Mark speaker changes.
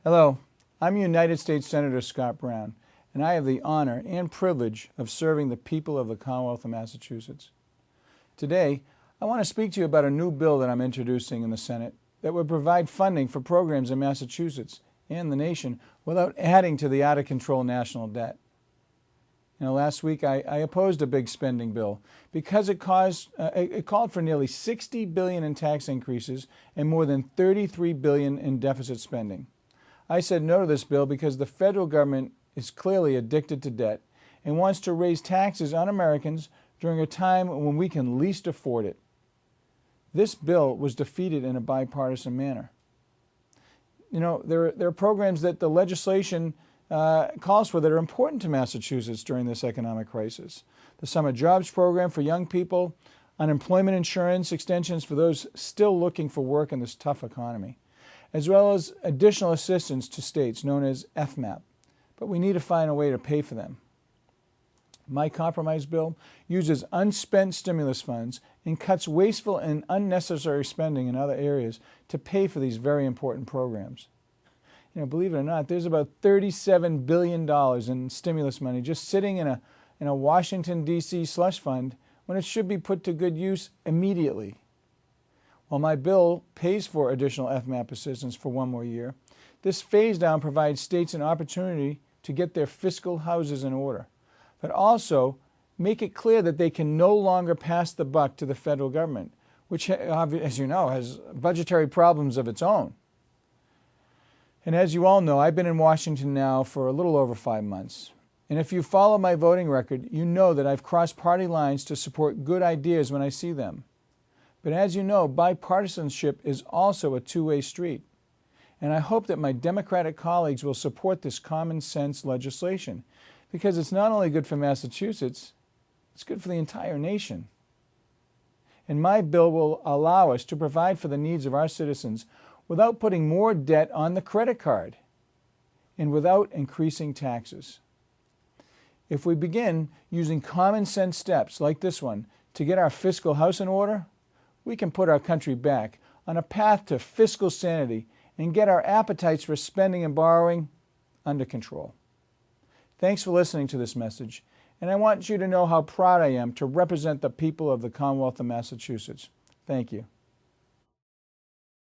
Speaker 1: Hello, I'm United States Senator Scott Brown, and I have the honor and privilege of serving the people of the Commonwealth of Massachusetts. Today, I want to speak to you about a new bill that I'm introducing in the Senate that would provide funding for programs in Massachusetts and the nation without adding to the out-of-control national debt. Last week I opposed a big spending bill because it called for nearly $60 billion in tax increases and more than $33 billion in deficit spending. I said no to this bill because the federal government is clearly addicted to debt and wants to raise taxes on Americans during a time when we can least afford it. This bill was defeated in a bipartisan manner. There are programs that the legislation calls for that are important to Massachusetts during this economic crisis. The Summer Jobs Program for young people, unemployment insurance extensions for those still looking for work in this tough economy, as well as additional assistance to states known as FMAP. But we need to find a way to pay for them. My compromise bill uses unspent stimulus funds and cuts wasteful and unnecessary spending in other areas to pay for these very important programs. Believe it or not, there's about $37 billion in stimulus money just sitting in a Washington, D.C. slush fund when it should be put to good use immediately. While my bill pays for additional FMAP assistance for one more year, this phase down provides states an opportunity to get their fiscal houses in order, but also make it clear that they can no longer pass the buck to the federal government, which, as you know, has budgetary problems of its own. And as you all know, I've been in Washington now for a little over 5 months. And if you follow my voting record, you know that I've crossed party lines to support good ideas when I see them. But as you know, bipartisanship is also a two-way street. And I hope that my Democratic colleagues will support this common sense legislation, because it's not only good for Massachusetts, it's good for the entire nation. And my bill will allow us to provide for the needs of our citizens without putting more debt on the credit card and without increasing taxes. If we begin using common sense steps like this one to get our fiscal house in order, we can put our country back on a path to fiscal sanity and get our appetites for spending and borrowing under control. Thanks for listening to this message, and I want you to know how proud I am to represent the people of the Commonwealth of Massachusetts. Thank you.